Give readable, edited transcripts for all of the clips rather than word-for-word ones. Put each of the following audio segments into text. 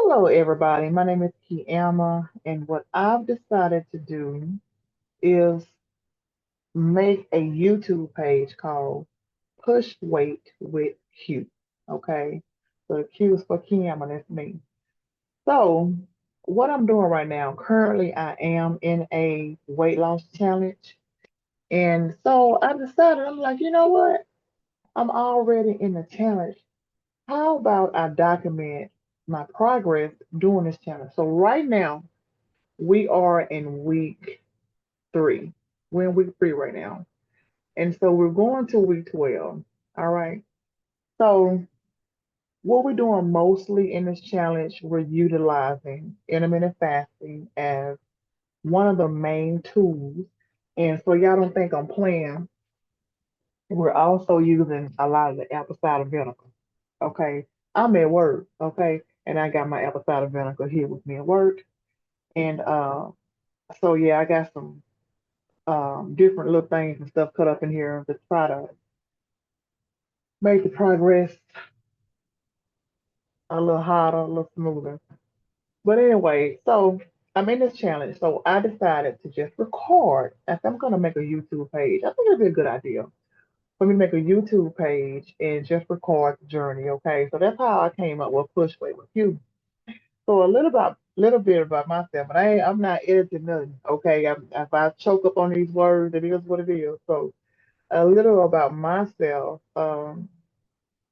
Hello, everybody. My name is Kiama, and what I've decided to do is make a YouTube page called Push Weight with Q. Okay, so the Q is for Kiama, that's me. So, what I'm doing right now, currently, I am in a weight loss challenge, and so I decided, I'm like, you know what? I'm already in the challenge. How about I document my progress during this challenge? So, right now, we are in week three. We're in week three right now. And so we're going to week 12. All right. So, what we're doing mostly in this challenge, we're utilizing intermittent fasting as one of the main tools. And so, y'all don't think I'm playing, we're also using a lot of the apple cider vinegar. Okay. I'm at work. Okay. And I got my apple cider vinegar here with me at work. And so, yeah, I got some different little things and stuff cut up in here to try to make the progress a little harder, a little smoother. But anyway, so I'm in this challenge. So I decided to just record. If I'm going to make a YouTube page, I think it'd be a good idea for me to make a YouTube page and just record the journey. Okay, so that's how I came up with Push Weight with You. So little bit about myself, but I'm not editing nothing. Okay, if I choke up on these words, it is what it is. So a little about myself. I've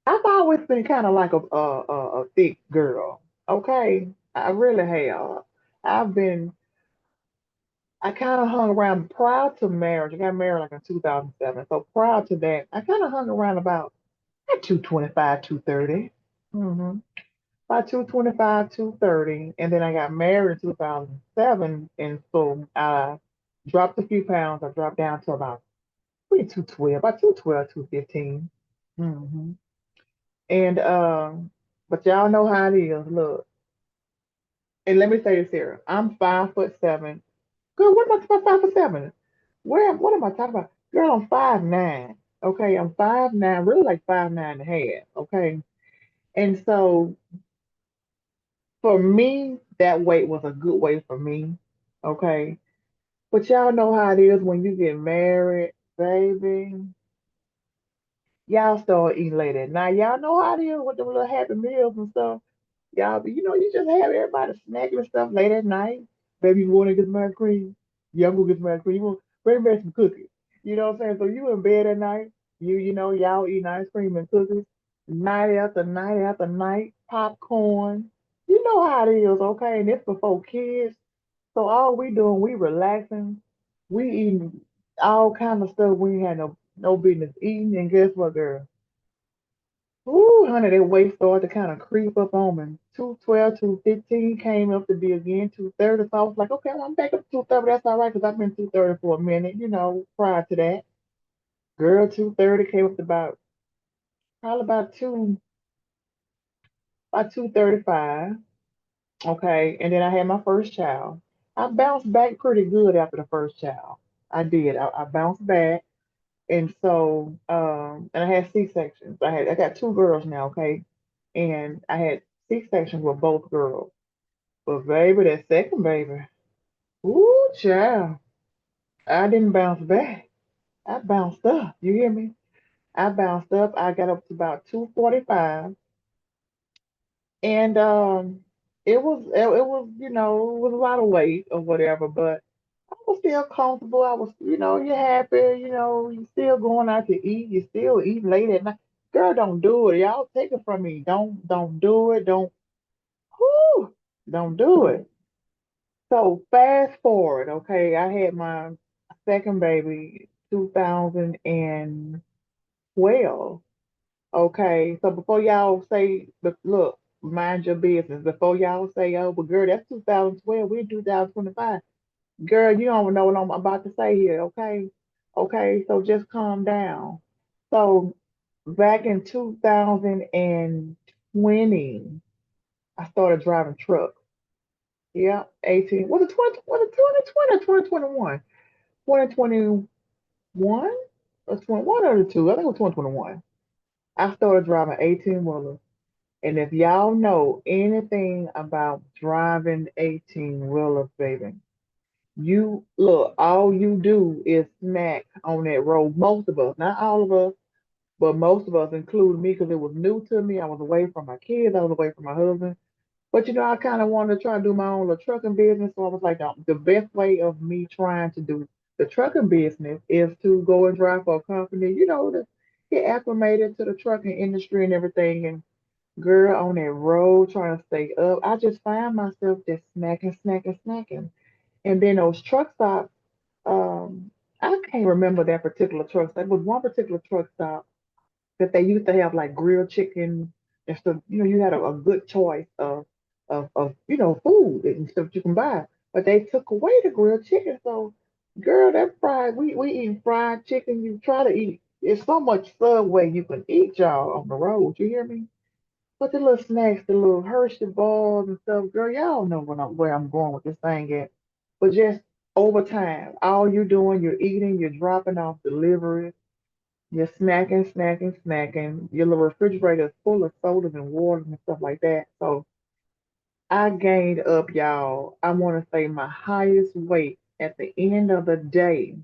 always been kind of like a thick girl. Okay, I really have. I've been. I kind of hung around prior to marriage. I got married like in 2007. So prior to that, I kind of hung around about at 225, 230. Mm-hmm. About 225, 230. And then I got married in 2007. And so I dropped a few pounds. I dropped down to about 212, about 212, 215. Mm-hmm. And but y'all know how it is. Look, and let me say this here. I'm 5'7". Girl, what am I 5'7"? What am I talking about? Girl, I'm 5'9". Okay, I'm 5'9", really like 5'9" and a half. Okay. And so for me, that weight was a good weight for me. Okay. But y'all know how it is when you get married, baby. Y'all start eating late at night. Y'all know how it is with the little happy meals and stuff. Y'all, you just have everybody snacking and stuff late at night. Baby, you want to get some ice cream? Yeah, I'm gonna get some ice cream. You want bring back some cookies? You know what I'm saying? So you in bed at night. Y'all eating ice cream and cookies, night after night after night, popcorn. You know how it is, okay? And it's before kids. So all we doing, we relaxing, we eating all kind of stuff we ain't had no business eating. And guess what, girl? Ooh, honey, that weight started to kind of creep up on me. 212, 215 came up to be again 230. So I was like, okay, well, I'm back up to 230. That's all right because I've been 230 for a minute, prior to that. Girl, 230 came up to probably about 235. Okay. And then I had my first child. I bounced back pretty good after the first child. I did. I bounced back. And so, and I had C-sections. I got two girls now, okay? And I had C-sections with both girls. But baby, that second baby, ooh, child, I didn't bounce back. I bounced up. You hear me? I bounced up. I got up to about 245. And it was a lot of weight or whatever, but I was still comfortable. I was, you're happy, you still going out to eat, you still eat late at night. Girl, don't do it. Y'all take it from me. Don't do it. Whew, don't do it. So fast forward, okay, I had my second baby 2012. Okay, so before y'all say, but look, mind your business. Before y'all say, oh, but girl, that's 2012, we're 2025. Girl, you don't know what I'm about to say here, okay? Okay, so just calm down. So back in 2020, I started driving trucks. Yeah, 18. Was it 2020 or 2021? 2021 or 21 or the two? I think it was 2021. I started driving 18 wheelers. And if y'all know anything about driving 18 wheelers, baby, you look, all you do is smack on that road. Most of us, not all of us, but most of us, including me, because it was new to me. I was away from my kids, I was away from my husband. But I kind of wanted to try to do my own little trucking business. So I was like, the best way of me trying to do the trucking business is to go and drive for a company, to get acclimated to the trucking industry and everything. And girl, on that road trying to stay up, I just find myself just snacking, snacking, snacking. And then those truck stops, um, I can't remember that particular truck stop. It was one particular truck stop that they used to have like grilled chicken and stuff. You had a good choice of food and stuff you can buy. But they took away the grilled chicken. So, girl, that fried we eating fried chicken. You try to eat. It's so much Subway you can eat, y'all, on the road. You hear me? But the little snacks, the little Hershey balls and stuff, girl, y'all know where I'm going with this thing at. But just over time, all you doing, you're eating, you're dropping off deliveries, you're snacking, snacking, snacking. Your little refrigerator is full of sodas and waters and stuff like that. So I gained up, y'all. I want to say my highest weight at the end of the day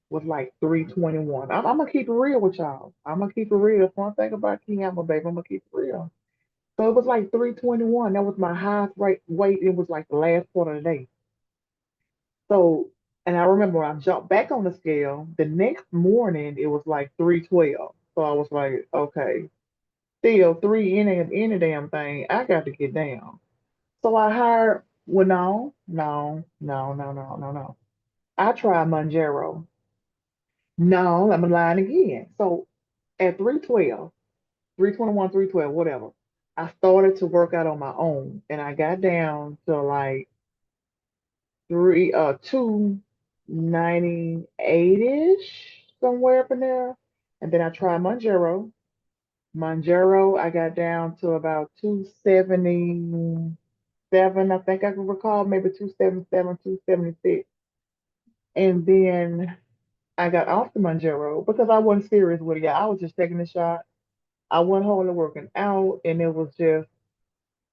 was like 321. I'm gonna keep it real with y'all. I'm gonna keep it real. That's one thing about King Apple, baby. I'm gonna keep it real. So it was like 321. That was my highest weight. It was like the last part of the day. So, and I remember when I jumped back on the scale, the next morning it was like 312. So I was like, okay, still three in a damn thing. I got to get down. So I hired, well, no, no, no, no, no, no, no. I tried Monjero. No, I'm lying again. So at 312, 321, 312, whatever, I started to work out on my own and I got down to like 298-ish, somewhere up in there. And then I tried Monjero. Monjero, I got down to about 277, I think I can recall, maybe 277, 276. And then I got off the Monjero because I wasn't serious with it. Yeah, I was just taking a shot. I wasn't hardly working out, and it was just,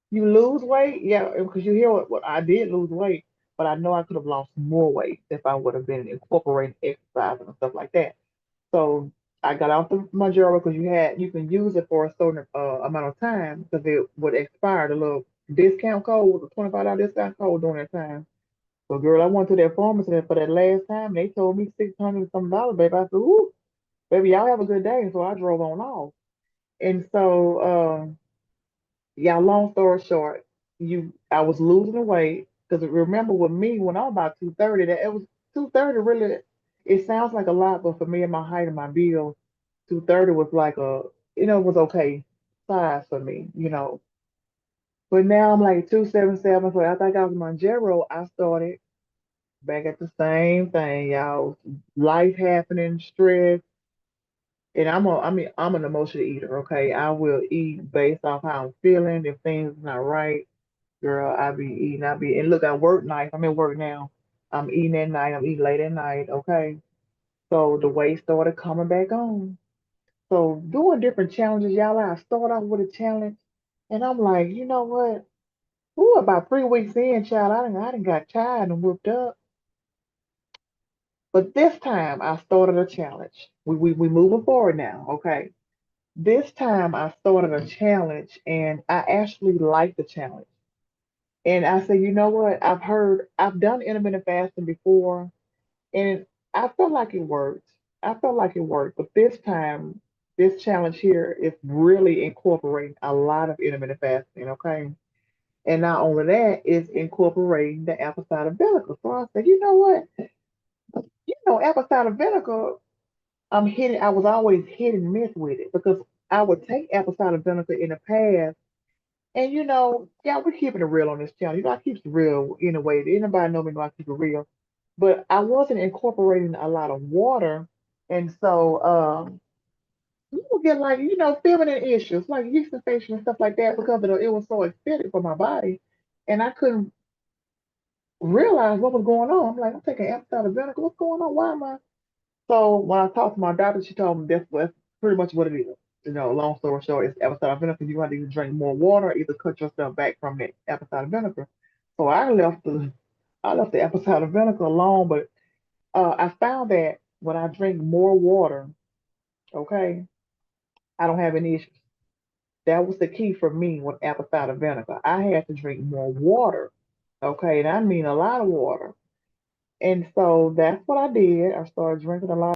you lose weight, yeah, because you hear what I did lose weight, but I know I could have lost more weight if I would have been incorporating exercise and stuff like that. So I got off the Mounjaro because you can use it for a certain amount of time because it would expire. The little discount code was a $25 discount code during that time. So girl, I went to that pharmacy for that last time. They told me $600 baby. I said, "Ooh, baby, y'all have a good day." And so I drove on off. And so yeah, long story short, I was losing the weight because remember with me when I was about 230, that it was 230 really. It sounds like a lot, but for me and my height and my build, 230 was like it was okay size for me. But now I'm like 277. So after I got with Monjero, I started back at the same thing, y'all. Life happening, stress, and I'm an emotional eater. Okay, I will eat based off how I'm feeling. If things not right, girl, I be eating. And look, I work nights. I'm at work now. I'm eating at night. I'm eating late at night. Okay. So the weight started coming back on. So doing different challenges, y'all. I start off with a challenge, and I'm like, you know what? Ooh, about 3 weeks in, child, I done got tired and whooped up. But this time I started a challenge. We moving forward now. Okay. This time I started a challenge, and I actually liked the challenge. And I said, you know what? I've done intermittent fasting before, and I felt like it worked. I felt like it worked, but this time, this challenge here is really incorporating a lot of intermittent fasting, okay? And not only that, it's incorporating the apple cider vinegar. So I said, you know what? Apple cider vinegar, I was always hit and miss with it because I would take apple cider vinegar in the past. And yeah, we're keeping it real on this channel. I keep it real in a way. Anybody know me know I keep it real. But I wasn't incorporating a lot of water. And so you will get like, feminine issues, like yeast infection and stuff like that because it was so acidic for my body. And I couldn't realize what was going on. I'm like, I'm taking apple cider vinegar. What's going on? Why am I? So when I talked to my doctor, she told me that's pretty much what it is. Long story short, it's apple cider vinegar. You have to either drink more water, or either cut yourself back from that apple cider vinegar. So I left the apple cider vinegar alone, but I found that when I drink more water, okay, I don't have any issues. That was the key for me with apple cider vinegar. I had to drink more water, okay, and I mean a lot of water. And so that's what I did. I started drinking a lot